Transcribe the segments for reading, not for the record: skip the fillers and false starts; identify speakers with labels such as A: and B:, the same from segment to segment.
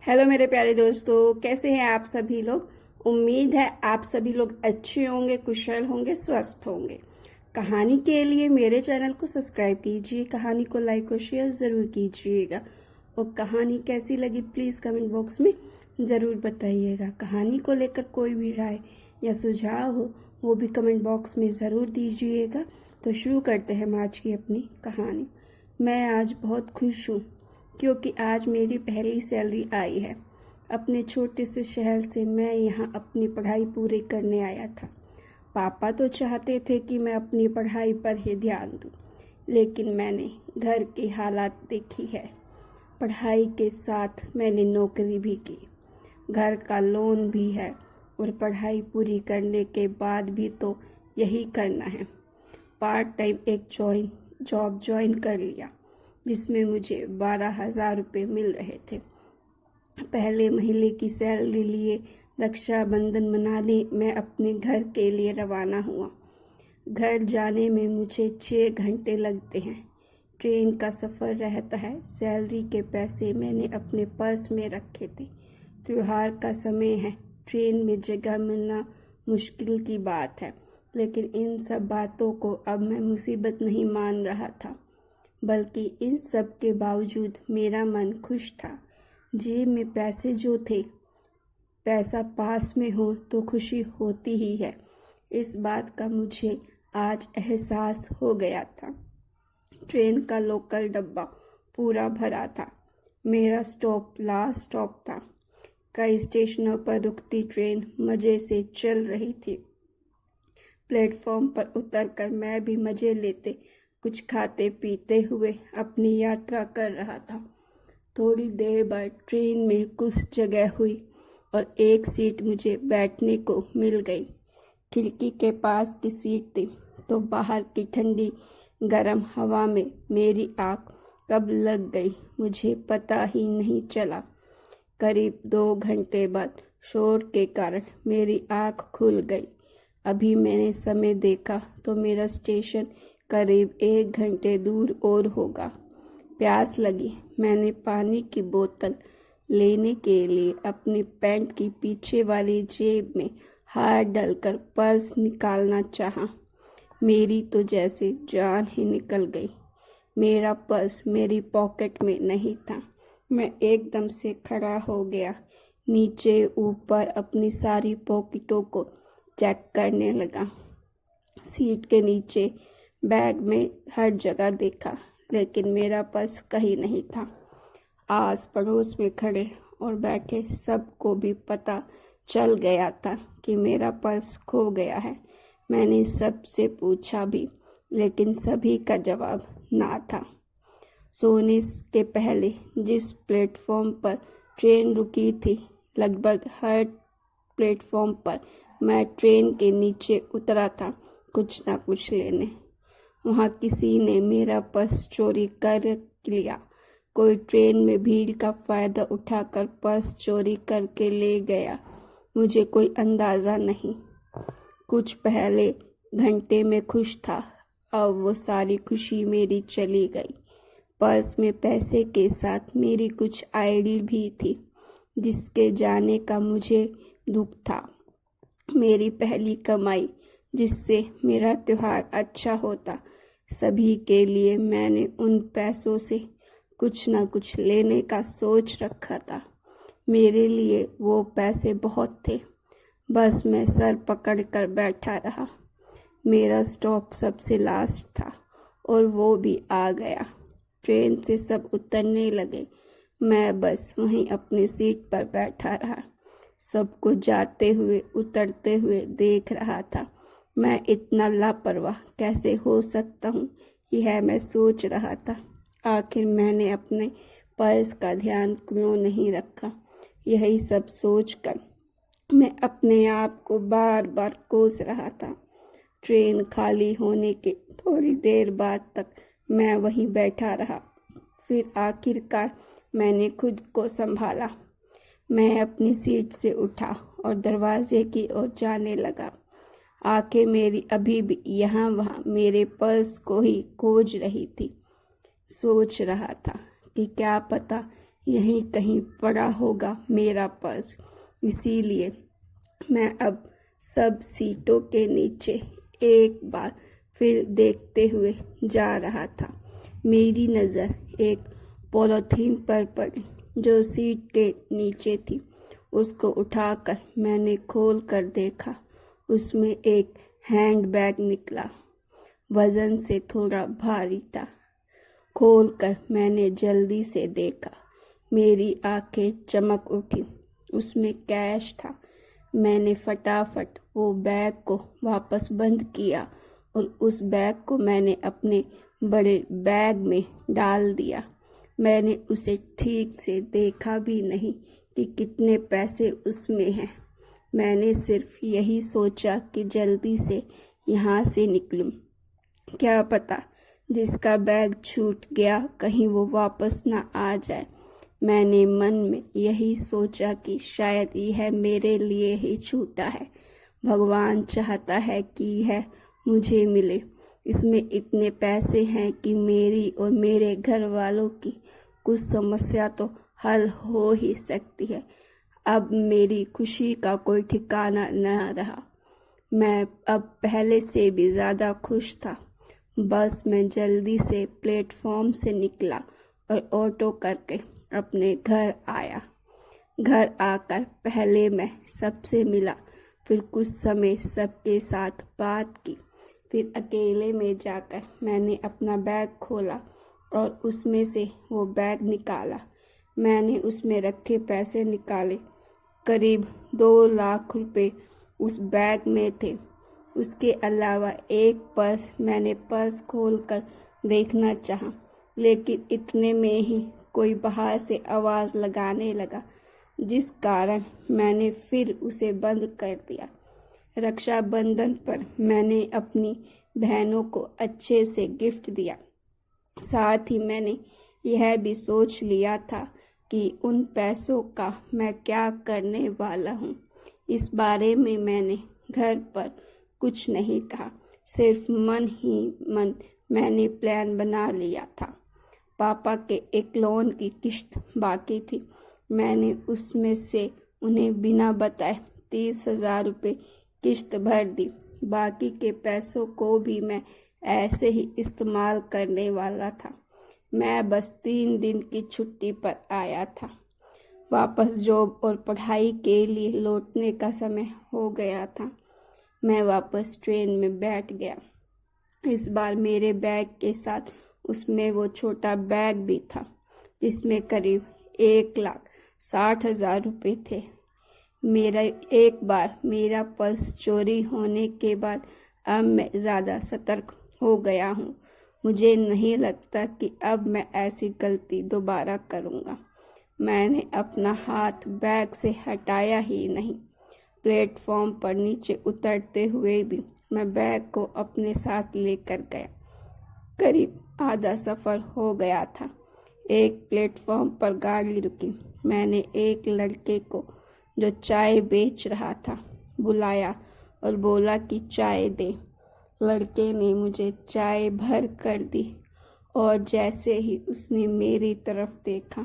A: Hello मेरे प्यारे दोस्तों, कैसे हैं आप सभी लोग। उम्मीद है आप सभी लोग अच्छे होंगे, कुशल होंगे, स्वस्थ होंगे। कहानी के लिए मेरे चैनल को सब्सक्राइब कीजिए, कहानी को लाइक और शेयर ज़रूर कीजिएगा। और कहानी कैसी लगी प्लीज़ कमेंट बॉक्स में ज़रूर बताइएगा। कहानी को लेकर कोई भी राय या सुझाव हो वो भी कमेंट बॉक्स में ज़रूर दीजिएगा। तो शुरू करते हैं आज की अपनी कहानी। मैं आज बहुत खुश हूँ क्योंकि आज मेरी पहली सैलरी आई है। अपने छोटे से शहर से मैं यहाँ अपनी पढ़ाई पूरी करने आया था। पापा तो चाहते थे कि मैं अपनी पढ़ाई पर ही ध्यान दूँ, लेकिन मैंने घर की हालात देखी है। पढ़ाई के साथ मैंने नौकरी भी की, घर का लोन भी है और पढ़ाई पूरी करने के बाद भी तो यही करना है। पार्ट टाइम एक जॉब ज्वाइन कर लिया जिसमें मुझे 12,000 रुपये मिल रहे थे। पहले महीने की सैलरी लिए रक्षाबंधन मनाने मैं अपने घर के लिए रवाना हुआ। घर जाने में मुझे 6 घंटे लगते हैं। ट्रेन का सफ़र रहता है। सैलरी के पैसे मैंने अपने पर्स में रखे थे। त्योहार का समय है, ट्रेन में जगह मिलना मुश्किल की बात है, लेकिन इन सब बातों को अब मैं मुसीबत नहीं मान रहा था, बल्कि इन सब के बावजूद मेरा मन खुश था। जेब में पैसे जो थे, पैसा पास में हो तो खुशी होती ही है। इस बात का मुझे आज एहसास हो गया था। ट्रेन का लोकल डब्बा पूरा भरा था। मेरा स्टॉप लास्ट स्टॉप था। कई स्टेशनों पर रुकती ट्रेन मज़े से चल रही थी। प्लेटफॉर्म पर उतरकर मैं भी मज़े लेते, कुछ खाते पीते हुए अपनी यात्रा कर रहा था। थोड़ी देर बाद ट्रेन में कुछ जगह हुई और एक सीट मुझे बैठने को मिल गई। खिड़की के पास की सीट थी तो बाहर की ठंडी गर्म हवा में मेरी आँख कब लग गई मुझे पता ही नहीं चला। करीब 2 घंटे बाद शोर के कारण मेरी आँख खुल गई। अभी मैंने समय देखा तो मेरा स्टेशन करीब 1 घंटे दूर और होगा। प्यास लगी। मैंने पानी की बोतल लेने के लिए अपनी पैंट की पीछे वाली जेब में हाथ डालकर पर्स निकालना चाहा। मेरी तो जैसे जान ही निकल गई। मेरा पर्स मेरी पॉकेट में नहीं था। मैं एकदम से खड़ा हो गया, नीचे ऊपर अपनी सारी पॉकेटों को चेक करने लगा। सीट के नीचे, बैग में, हर जगह देखा, लेकिन मेरा पर्स कहीं नहीं था। आस पड़ोस में खड़े और बैठे सबको भी पता चल गया था कि मेरा पर्स खो गया है। मैंने सबसे पूछा भी, लेकिन सभी का जवाब ना था। सोने के पहले जिस प्लेटफॉर्म पर ट्रेन रुकी थी, लगभग हर प्लेटफॉर्म पर मैं ट्रेन के नीचे उतरा था कुछ ना कुछ लेने। वहाँ किसी ने मेरा पर्स चोरी कर लिया, कोई ट्रेन में भीड़ का फ़ायदा उठाकर पर्स चोरी करके ले गया, मुझे कोई अंदाज़ा नहीं। कुछ पहले घंटे में खुश था, अब वो सारी खुशी मेरी चली गई। पर्स में पैसे के साथ मेरी कुछ आइडियल भी थी, जिसके जाने का मुझे दुख था। मेरी पहली कमाई जिससे मेरा त्योहार अच्छा होता, सभी के लिए मैंने उन पैसों से कुछ न कुछ लेने का सोच रखा था। मेरे लिए वो पैसे बहुत थे। बस मैं सर पकड़ कर बैठा रहा। मेरा स्टॉप सबसे लास्ट था और वो भी आ गया। ट्रेन से सब उतरने लगे, मैं बस वहीं अपनी सीट पर बैठा रहा। सबको जाते हुए उतरते हुए देख रहा था। मैं इतना लापरवाह कैसे हो सकता हूँ, यह मैं सोच रहा था। आखिर मैंने अपने पर्स का ध्यान क्यों नहीं रखा, यही सब सोचकर मैं अपने आप को बार बार कोस रहा था। ट्रेन खाली होने के थोड़ी देर बाद तक मैं वहीं बैठा रहा। फिर आखिरकार मैंने खुद को संभाला। मैं अपनी सीट से उठा और दरवाजे की ओर जाने लगा। आंखें मेरी अभी भी यहाँ वहाँ मेरे पर्स को ही खोज रही थी। सोच रहा था कि क्या पता यहीं कहीं पड़ा होगा मेरा पर्स। इसीलिए मैं अब सब सीटों के नीचे एक बार फिर देखते हुए जा रहा था। मेरी नज़र एक पॉलीथीन पर पड़ी जो सीट के नीचे थी। उसको उठाकर मैंने खोल कर देखा। उसमें एक हैंडबैग निकला, वजन से थोड़ा भारी था। खोलकर मैंने जल्दी से देखा। मेरी आंखें चमक उठी। उसमें कैश था। मैंने फटाफट वो बैग को वापस बंद किया और उस बैग को मैंने अपने बड़े बैग में डाल दिया। मैंने उसे ठीक से देखा भी नहीं कि कितने पैसे उसमें हैं। मैंने सिर्फ यही सोचा कि जल्दी से यहाँ से निकलूं। क्या पता जिसका बैग छूट गया कहीं वो वापस ना आ जाए। मैंने मन में यही सोचा कि शायद यह मेरे लिए ही छूटा है। भगवान चाहता है कि यह मुझे मिले। इसमें इतने पैसे हैं कि मेरी और मेरे घर वालों की कुछ समस्या तो हल हो ही सकती है। अब मेरी खुशी का कोई ठिकाना न रहा। मैं अब पहले से भी ज़्यादा खुश था। बस मैं जल्दी से प्लेटफॉर्म से निकला और ऑटो करके अपने घर आया। घर आकर पहले मैं सबसे मिला, फिर कुछ समय सबके साथ बात की। फिर अकेले में जाकर मैंने अपना बैग खोला और उसमें से वो बैग निकाला। मैंने उसमें रखे पैसे निकाले। करीब 2 लाख रुपए उस बैग में थे। उसके अलावा एक पर्स। मैंने पर्स खोलकर देखना चाहा, लेकिन इतने में ही कोई बाहर से आवाज़ लगाने लगा, जिस कारण मैंने फिर उसे बंद कर दिया। रक्षाबंधन पर मैंने अपनी बहनों को अच्छे से गिफ्ट दिया। साथ ही मैंने यह भी सोच लिया था कि उन पैसों का मैं क्या करने वाला हूँ। इस बारे में मैंने घर पर कुछ नहीं कहा, सिर्फ मन ही मन मैंने प्लान बना लिया था। पापा के एक लोन की किश्त बाकी थी। मैंने उसमें से उन्हें बिना बताए 30,000 रुपये किश्त भर दी। बाकी के पैसों को भी मैं ऐसे ही इस्तेमाल करने वाला था। मैं बस 3 दिन की छुट्टी पर आया था। वापस जॉब और पढ़ाई के लिए लौटने का समय हो गया था। मैं वापस ट्रेन में बैठ गया। इस बार मेरे बैग के साथ उसमें वो छोटा बैग भी था, जिसमें करीब 1,60,000 रुपये थे। एक बार मेरा पर्स चोरी होने के बाद अब मैं ज़्यादा सतर्क हो गया हूँ। मुझे नहीं लगता कि अब मैं ऐसी गलती दोबारा करूँगा। मैंने अपना हाथ बैग से हटाया ही नहीं। प्लेटफॉर्म पर नीचे उतरते हुए भी मैं बैग को अपने साथ लेकर गया। करीब आधा सफ़र हो गया था। एक प्लेटफॉर्म पर गाड़ी रुकी। मैंने एक लड़के को जो चाय बेच रहा था बुलाया और बोला कि चाय दे। लड़के ने मुझे चाय भर कर दी और जैसे ही उसने मेरी तरफ देखा,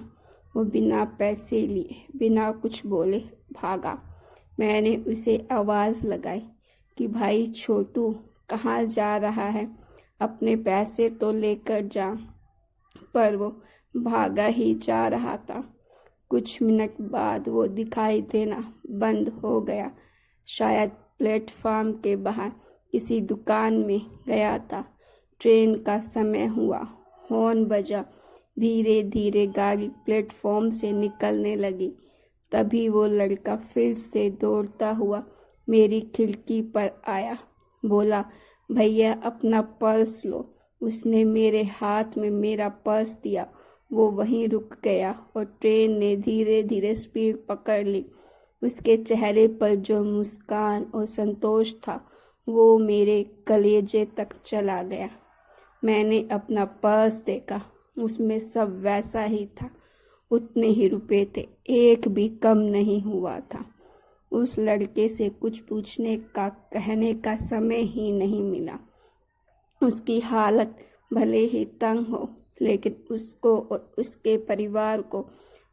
A: वो बिना पैसे लिए, बिना कुछ बोले भागा। मैंने उसे आवाज़ लगाई कि भाई छोटू, कहाँ जा रहा है? अपने पैसे तो लेकर जा। पर वो भागा ही जा रहा था। कुछ मिनट बाद वो दिखाई देना बंद हो गया। शायद प्लेटफॉर्म के बाहर किसी दुकान में गया था। ट्रेन का समय हुआ, हॉर्न बजा। धीरे धीरे गाड़ी प्लेटफॉर्म से निकलने लगी। तभी वो लड़का फिर से दौड़ता हुआ मेरी खिड़की पर आया। बोला, भैया अपना पर्स लो। उसने मेरे हाथ में मेरा पर्स दिया। वो वहीं रुक गया और ट्रेन ने धीरे धीरे स्पीड पकड़ ली। उसके चेहरे पर जो मुस्कान और संतोष था, वो मेरे कलेजे तक चला गया। मैंने अपना पर्स देखा। उसमें सब वैसा ही था। उतने ही रुपए थे, एक भी कम नहीं हुआ था। उस लड़के से कुछ पूछने का, कहने का समय ही नहीं मिला। उसकी हालत भले ही तंग हो, लेकिन उसको और उसके परिवार को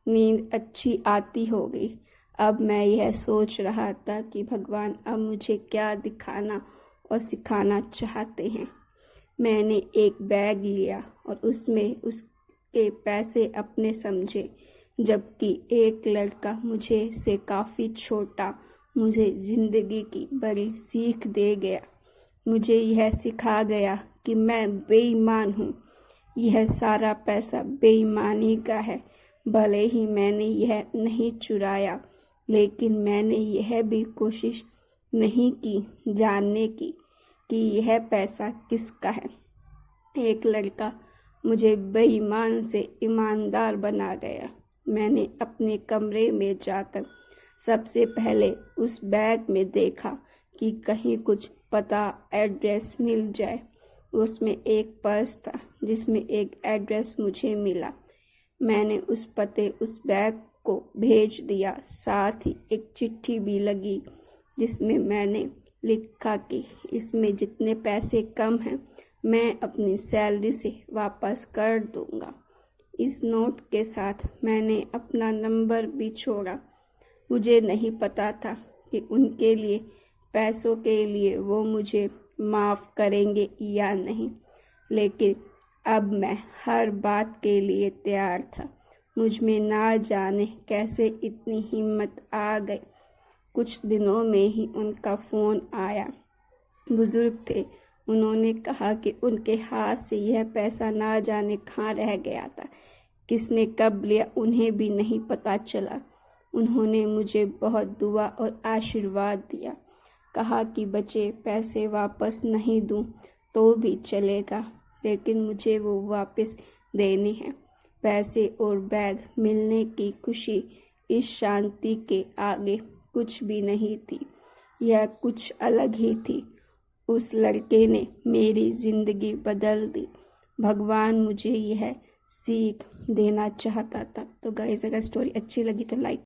A: नींद अच्छी आती होगी। अब मैं यह सोच रहा था कि भगवान अब मुझे क्या दिखाना और सिखाना चाहते हैं। मैंने एक बैग लिया और उसमें उसके पैसे अपने समझे, जबकि एक लड़का मुझे से काफ़ी छोटा मुझे ज़िंदगी की बड़ी सीख दे गया। मुझे यह सिखा गया कि मैं बेईमान हूँ। यह सारा पैसा बेईमानी का है। भले ही मैंने यह नहीं चुराया, लेकिन मैंने यह भी कोशिश नहीं की जानने की कि यह पैसा किसका है। एक लड़का मुझे बेईमान से ईमानदार बना गया। मैंने अपने कमरे में जाकर सबसे पहले उस बैग में देखा कि कहीं कुछ पता एड्रेस मिल जाए। उसमें एक पर्स था जिसमें एक एड्रेस मुझे मिला। मैंने उस पते उस बैग को भेज दिया। साथ ही एक चिट्ठी भी लगी जिसमें मैंने लिखा कि इसमें जितने पैसे कम हैं मैं अपनी सैलरी से वापस कर दूंगा। इस नोट के साथ मैंने अपना नंबर भी छोड़ा। मुझे नहीं पता था कि उनके लिए पैसों के लिए वो मुझे माफ़ करेंगे या नहीं, लेकिन अब मैं हर बात के लिए तैयार था। मुझ में ना जाने कैसे इतनी हिम्मत आ गई। कुछ दिनों में ही उनका फ़ोन आया। बुजुर्ग थे। उन्होंने कहा कि उनके हाथ से यह पैसा ना जाने कहाँ रह गया था। किसने कब लिया उन्हें भी नहीं पता चला। उन्होंने मुझे बहुत दुआ और आशीर्वाद दिया। कहा कि बचे पैसे वापस नहीं दूं तो भी चलेगा, लेकिन मुझे वो वापस देने हैं। पैसे और बैग मिलने की खुशी इस शांति के आगे कुछ भी नहीं थी। यह कुछ अलग ही थी। उस लड़के ने मेरी ज़िंदगी बदल दी। भगवान मुझे यह सीख देना चाहता था। तो गाइस, अगर स्टोरी अच्छी लगी तो लाइक